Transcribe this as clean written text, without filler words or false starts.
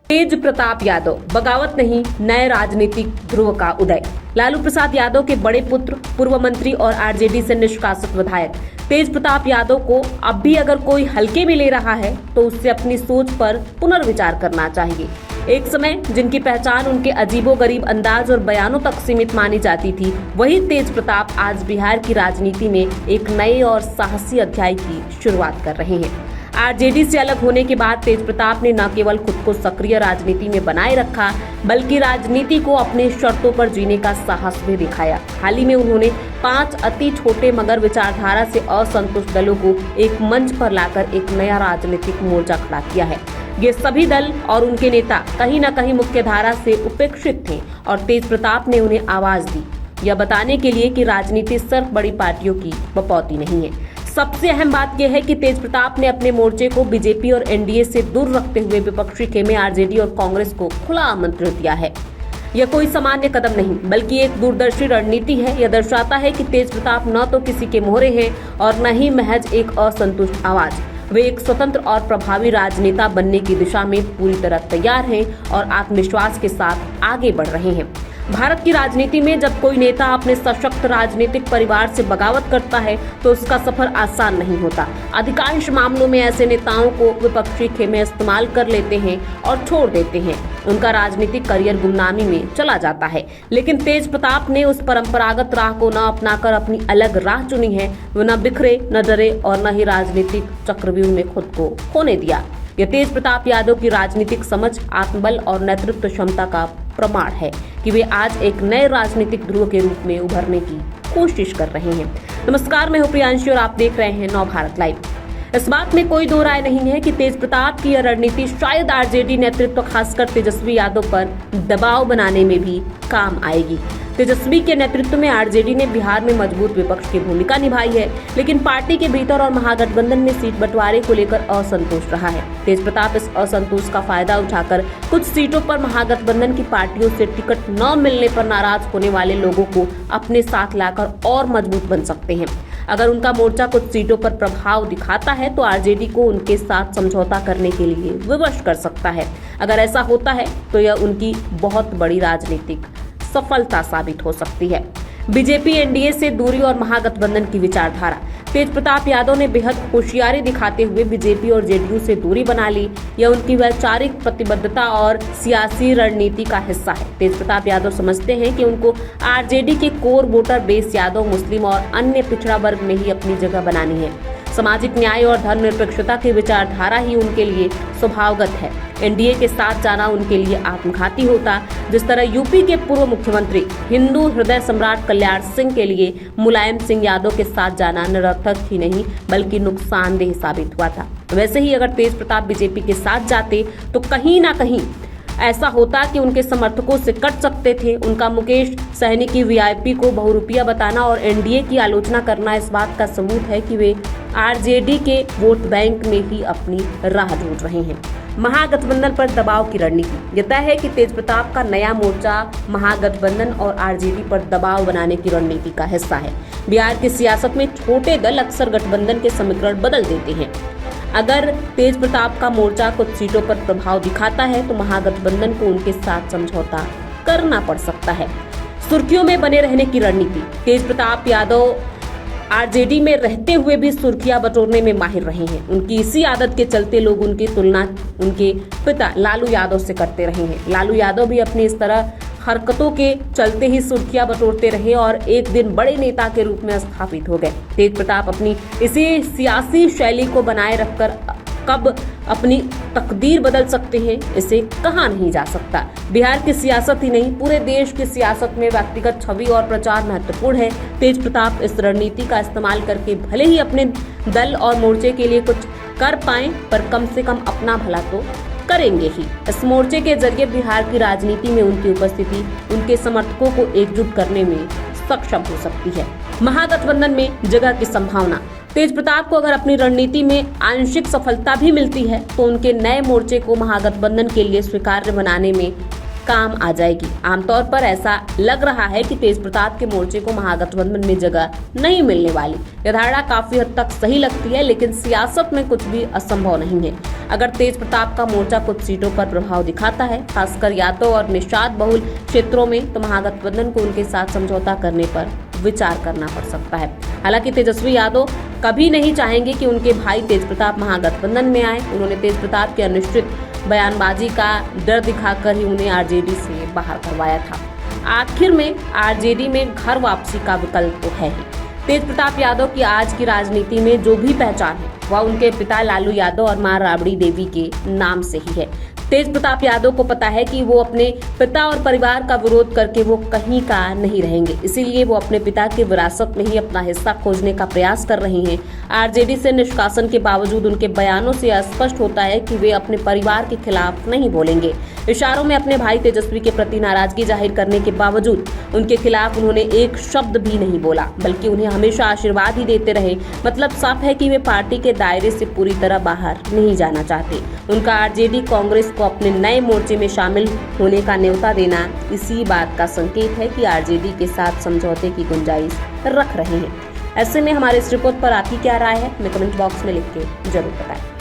तेज प्रताप यादव, बगावत नहीं, नए राजनीतिक ध्रुव का उदय। लालू प्रसाद यादव के बड़े पुत्र, पूर्व मंत्री और आरजेडी से निष्कासित विधायक तेज प्रताप यादव को अब भी अगर कोई हल्के में ले रहा है तो उससे अपनी सोच पर पुनर्विचार करना चाहिए। एक समय जिनकी पहचान उनके अजीबोगरीब अंदाज और बयानों तक सीमित मानी जाती थी, वही तेज प्रताप आज बिहार की राजनीति में एक नए और साहसी अध्याय की शुरुआत कर रहे हैं। आरजेडी से अलग होने के बाद तेज प्रताप ने न केवल खुद को सक्रिय राजनीति में बनाए रखा, बल्कि राजनीति को अपने शर्तों पर जीने का साहस भी दिखाया। हाल ही में उन्होंने 5 अति छोटे मगर विचारधारा से असंतुष्ट दलों को एक मंच पर लाकर एक नया राजनीतिक मोर्चा खड़ा किया है। ये सभी दल और उनके नेता कहीं न कहीं मुख्य धारा से उपेक्षित थे और तेज प्रताप ने उन्हें आवाज दी, यह बताने के लिए कि राजनीति सिर्फ बड़ी पार्टियों की बपौती नहीं है। सबसे अहम बात यह है कि तेज प्रताप ने अपने मोर्चे को बीजेपी और एनडीए से दूर रखते हुए विपक्षी खेमे आरजेडी और कांग्रेस को खुला आमंत्रण दिया है। यह कोई सामान्य कदम नहीं बल्कि एक दूरदर्शी रणनीति है। यह दर्शाता है कि तेज प्रताप न तो किसी के मोहरे हैं और न ही महज एक असंतुष्ट आवाज। वे एक स्वतंत्र और प्रभावी राजनेता बनने की दिशा में पूरी तरह तैयार हैं और आत्मविश्वास के साथ आगे बढ़ रहे हैं। भारत की राजनीति में जब कोई नेता अपने सशक्त राजनीतिक परिवार से बगावत करता है तो उसका सफर आसान नहीं होता। अधिकांश मामलों में ऐसे नेताओं को विपक्षी खेमे इस्तेमाल कर लेते हैं और छोड़ देते हैं। उनका राजनीतिक करियर गुमनामी में चला जाता है। लेकिन तेज प्रताप ने उस परंपरागत राह को न अपनाकर अपनी अलग राह चुनी है। वो न बिखरे, न डरे और न ही राजनीतिक चक्रव्यूह में खुद को खोने दिया। यह तेज प्रताप यादव की राजनीतिक समझ, आत्मबल और नेतृत्व क्षमता का प्रमाण है कि वे आज एक नए राजनीतिक ध्रुव के रूप में उभरने की कोशिश कर रहे हैं। नमस्कार, मैं हूं प्रियांशी और आप देख रहे हैं नव भारत लाइव। इस बात में कोई दो राय नहीं है कि तेज प्रताप की यह रणनीति शायद आरजेडी नेतृत्व खासकर तेजस्वी यादव पर दबाव बनाने में भी काम आएगी। तेजस्वी के नेतृत्व में आरजेडी ने बिहार में मजबूत विपक्ष की भूमिका निभाई है, लेकिन पार्टी के भीतर और महागठबंधन में सीट बंटवारे को लेकर असंतोष रहा है। तेज प्रताप इस असंतोष का फायदा उठाकर कुछ सीटों पर महागठबंधन की पार्टियों से टिकट न मिलने पर नाराज होने वाले लोगों को अपने साथ लाकर और मजबूत बन सकते हैं। अगर उनका मोर्चा कुछ सीटों पर प्रभाव दिखाता है तो आरजेडी को उनके साथ समझौता करने के लिए विवश कर सकता है। अगर ऐसा होता है तो यह उनकी बहुत बड़ी राजनीतिक सफलता साबित हो सकती है। बीजेपी एनडीए से दूरी और महागठबंधन की विचारधारा। तेज प्रताप यादव ने बेहद होशियारी दिखाते हुए बीजेपी और जेडीयू से दूरी बना ली। यह उनकी वैचारिक प्रतिबद्धता और सियासी रणनीति का हिस्सा है। तेज प्रताप यादव समझते हैं कि उनको आरजेडी के कोर वोटर बेस यादव, मुस्लिम और अन्य पिछड़ा वर्ग में ही अपनी जगह बनानी है। सामाजिक न्याय और धर्मनिरपेक्षता की विचारधारा ही उनके लिए स्वभावगत है। एनडीए के साथ जाना उनके लिए आत्मघाती होता, जिस तरह यूपी के पूर्व मुख्यमंत्री हिंदू हृदय सम्राट कल्याण सिंह के लिए मुलायम सिंह यादव के साथ जाना निरर्थक ही नहीं बल्कि नुकसानदेह साबित हुआ था। वैसे ही अगर तेज प्रताप बीजेपी के साथ जाते तो कहीं ना कहीं ऐसा होता कि उनके समर्थकों से कट सकते थे। उनका मुकेश सहनी की वीआईपी को बहुरूपिया बताना और एनडीए की आलोचना करना इस बात का सबूत है कि वे आरजेडी के वोट बैंक में ही अपनी राह ढूंढ रहे हैं। महागठबंधन पर दबाव की रणनीति। यह तय है कि तेज प्रताप का नया मोर्चा महागठबंधन और आरजेडी पर दबाव बनाने की रणनीति का हिस्सा है। बिहार की सियासत में छोटे दल अक्सर गठबंधन के समीकरण बदल देते हैं। अगर तेज प्रताप का मोर्चा कुछ सीटों पर प्रभाव दिखाता है तो महागठबंधन को उनके साथ समझौता करना पड़ सकता है। सुर्खियों में बने रहने की रणनीति। तेज प्रताप यादव आरजेडी में रहते हुए भी सुर्खियां बटोरने में माहिर रहे हैं। उनकी इसी आदत के चलते लोग उनकी तुलना उनके पिता लालू यादव से करते रहे हैं। लालू यादव भी अपनी इस तरह हरकतों के चलते ही सुर्खियां बटोरते रहे और एक दिन बड़े नेता के रूप में स्थापित हो गए। तेज प्रताप अपनी इसी सियासी शैली को बनाए रखकर कब अपनी तकदीर बदल सकते हैं, इसे कहा नहीं जा सकता। बिहार की सियासत ही नहीं, पूरे देश की सियासत में व्यक्तिगत छवि और प्रचार महत्वपूर्ण है। तेज प्रताप इस रणनीति का इस्तेमाल करके भले ही अपने दल और मोर्चे के लिए कुछ कर पाएं, पर कम से कम अपना भला तो करेंगे ही। इस मोर्चे के जरिए बिहार की राजनीति में उनकी उपस्थिति उनके समर्थकों को एकजुट करने में सक्षम हो सकती है। महागठबंधन में जगह की संभावना। तेज प्रताप को अगर अपनी रणनीति में आंशिक सफलता भी मिलती है तो उनके नए मोर्चे को महागठबंधन के लिए स्वीकार्य बनाने में काम आ जाएगी। आमतौर पर ऐसा लग रहा है कि तेज प्रताप के मोर्चे को महागठबंधन में जगह नहीं मिलने वाली। यह धारणा काफी हद तक सही लगती है, लेकिन सियासत में कुछ भी असंभव नहीं है। अगर तेज प्रताप का मोर्चा कुछ सीटों पर प्रभाव दिखाता है, खासकर यादव और निषाद बहुल क्षेत्रों में, तो महागठबंधन को उनके साथ समझौता करने पर विचार करना पड़ सकता है। हालांकि तेजस्वी यादव कभी नहीं चाहेंगे कि उनके भाई तेज प्रताप महागठबंधन में आए। उन्होंने तेज प्रताप की अनिश्चित बयानबाजी का डर दिखाकर ही उन्हें आरजेडी से बाहर करवाया था। आखिर में आरजेडी में घर वापसी का विकल्प तो है ही। तेज प्रताप यादव की आज की राजनीति में जो भी पहचान है वह उनके पिता लालू यादव और मां राबड़ी देवी के नाम से ही है। तेज प्रताप यादव को पता है कि वो अपने पिता और परिवार का विरोध करके वो कहीं का नहीं रहेंगे, इसीलिए वो अपने पिता की विरासत में ही अपना हिस्सा खोजने का प्रयास कर रहे हैं। आरजेडी से निष्कासन के बावजूद उनके बयानों से स्पष्ट होता है कि वे अपने परिवार के खिलाफ नहीं बोलेंगे। इशारों में अपने भाई तेजस्वी के प्रति नाराजगी जाहिर करने के बावजूद उनके खिलाफ उन्होंने एक शब्द भी नहीं बोला, बल्कि उन्हें हमेशा आशीर्वाद ही देते रहे। मतलब साफ है कि वे पार्टी के दायरे से पूरी तरह बाहर नहीं जाना चाहते। उनका आरजेडी कांग्रेस को अपने नए मोर्चे में शामिल होने का न्योता देना इसी बात का संकेत है कि आरजेडी के साथ समझौते की गुंजाइश रख रहे हैं। ऐसे में हमारे इस रिपोर्ट पर आपकी क्या राय है, हमें कमेंट बॉक्स में लिख के जरूर बताएं।